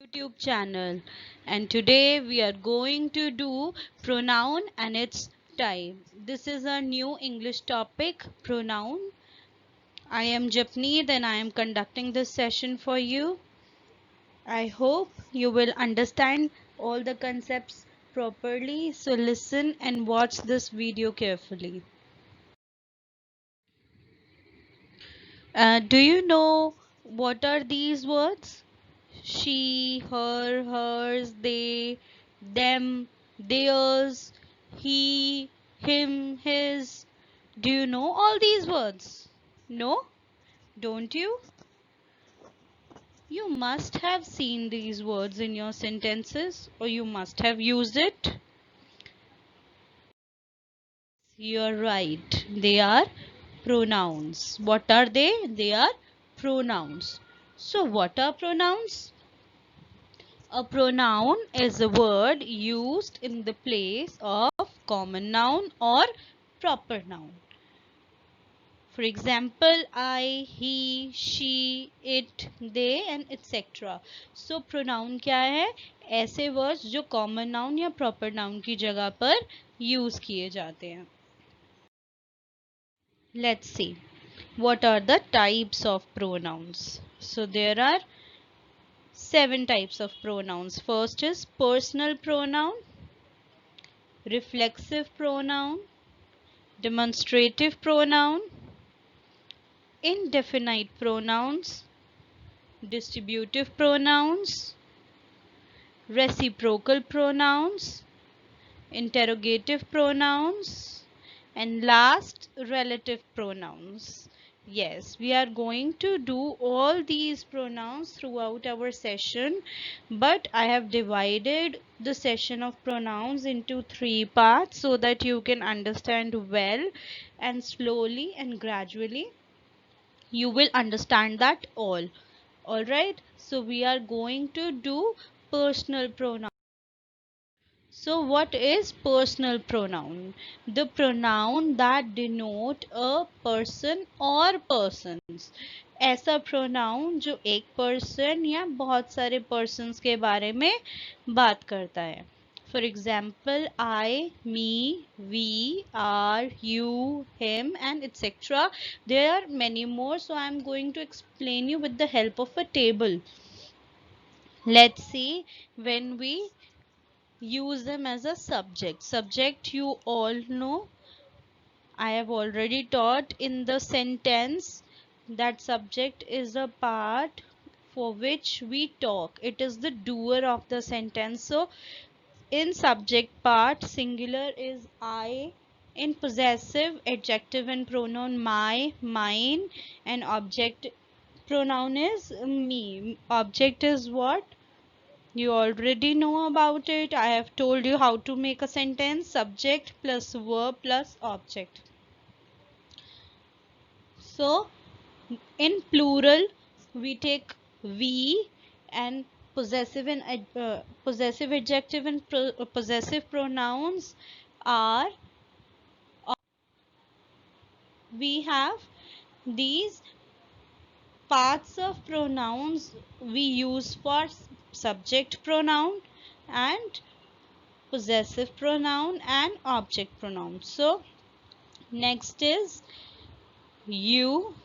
YouTube channel, and today we are going to do pronoun and its type. This is a new English topic, pronoun. I am Japneet and I am conducting this session for you. I hope you will understand all the concepts properly, so listen and watch this video carefully. Do you know what are these words? She, her, hers, they, them, theirs, he, him, his. Do you know all these words? No? Don't you? You must have seen these words in your sentences or you must have used it. You're right. They are pronouns. What are they? They are pronouns. So, what are pronouns? A pronoun is a word used in the place of common noun or proper noun. For example, I, he, she, it, they and etc. So pronoun क्या है? ऐसे words जो common noun या proper noun की जगह पर use किए जाते हैं. Let's see. What are the types of pronouns? So there are 7 types of pronouns. First is personal pronoun, reflexive pronoun, demonstrative pronoun, indefinite pronouns, distributive pronouns, reciprocal pronouns, interrogative pronouns, and last, relative pronouns. Yes, we are going to do all these pronouns throughout our session, but I have divided the session of pronouns into 3 parts so that you can understand well, and slowly and gradually you will understand that all right, so we are going to do personal pronoun. So what is personal pronoun? The pronoun that denote a person or persons. ऐसा pronoun जो एक person या बहुत सारे persons के बारे में बात करता है. For example, I, me, we, are, you, him and etc. There are many more, so I am going to explain you with the help of a table. Let's see, when we use them as a subject. Subject you all know. I have already taught in the sentence that subject is a part for which we talk. It is the doer of the sentence. So in subject part, singular is I. In possessive, adjective and pronoun my, mine, and object pronoun is me. Object is what? You already know about it. I have told you how to make a sentence. Subject plus verb plus object. So, in plural, we take we, and possessive and possessive adjective and possessive pronouns are. We have these parts of pronouns we use for subject pronoun and possessive pronoun and object pronoun. So next is you.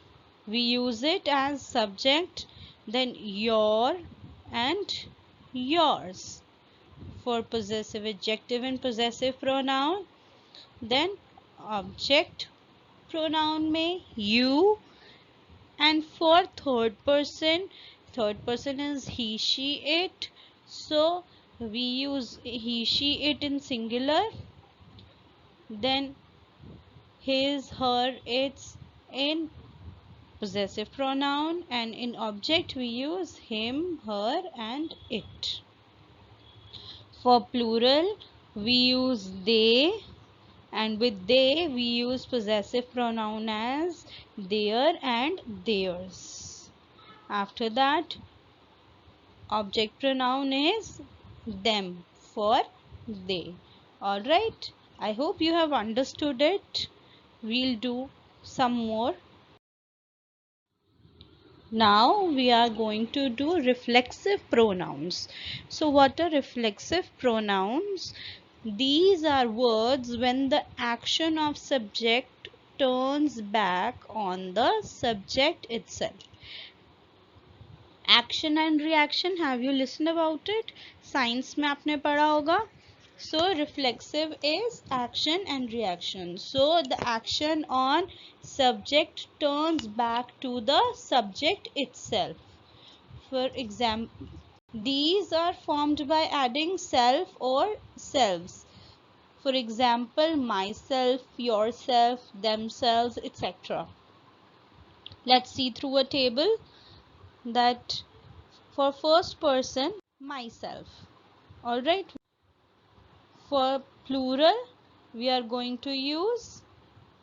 We use it as subject, then your and yours for possessive adjective and possessive pronoun. Then object pronoun में you, and for third person is he, she, it. So we use he, she, it in singular, then his, her, its in possessive pronoun, and in object we use him, her and it. For plural we use they, and with they we use possessive pronoun as their and theirs. After that, object pronoun is them for they. Alright, I hope you have understood it. We'll do some more. Now we are going to do reflexive pronouns. So what are reflexive pronouns? These are words when the action of subject turns back on the subject itself. Action and reaction, have you listened about it? Science में आपने पढ़ा होगा. So reflexive is action and reaction. So the action on subject turns back to the subject itself. For example, these are formed by adding self or selves. For example, myself, yourself, themselves, etc. Let's see through a table that for first person, myself. Alright. For plural, we are going to use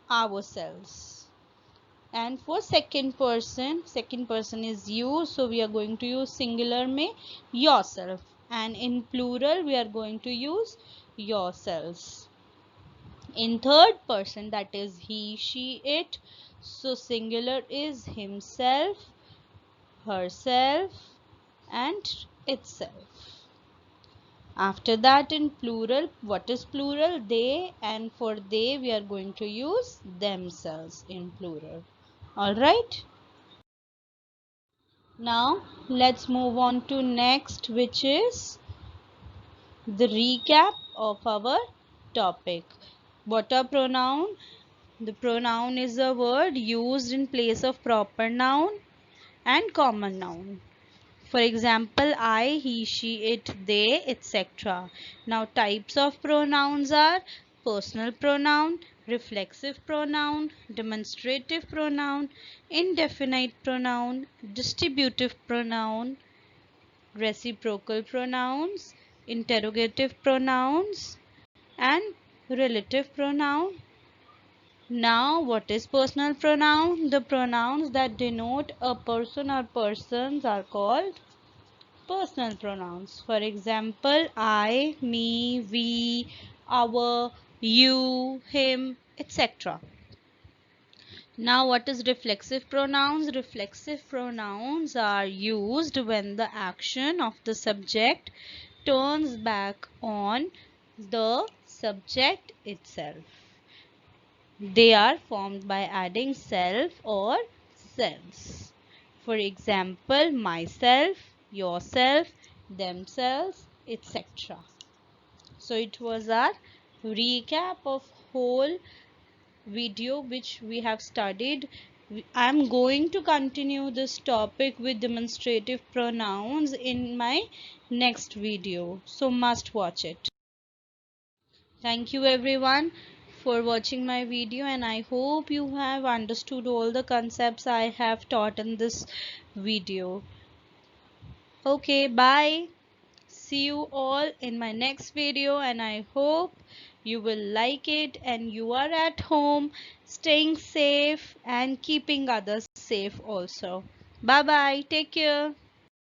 ourselves. And for second person is you, so we are going to use singular में yourself, and in plural we are going to use yourselves. In third person, that is he, she, it, so singular is himself, herself, and itself. After that, in plural, what is plural? They, and for they we are going to use themselves in plural. Alright. Now let's move on to next, which is the recap of our topic. What are pronoun? The pronoun is a word used in place of proper noun and common noun. For example, I, he, she, it, they, etc. Now types of pronouns are personal pronoun, reflexive pronoun, demonstrative pronoun, indefinite pronoun, distributive pronoun, reciprocal pronouns, interrogative pronouns, and relative pronoun. Now, what is personal pronoun? The pronouns that denote a person or persons are called personal pronouns. For example, I, me, we, our, you, him, etc. Now, what is reflexive pronouns? Reflexive pronouns are used when the action of the subject turns back on the subject itself. They are formed by adding self or selves. For example, myself, yourself, themselves, etc. So it was our recap of whole video which we have studied. I am going to continue this topic with demonstrative pronouns in my next video, so must watch it. Thank you everyone for watching my video, and I hope you have understood all the concepts I have taught in this video. Okay, bye. See you all in my next video, and I hope you will like it and you are at home staying safe and keeping others safe also. Bye bye. Take care.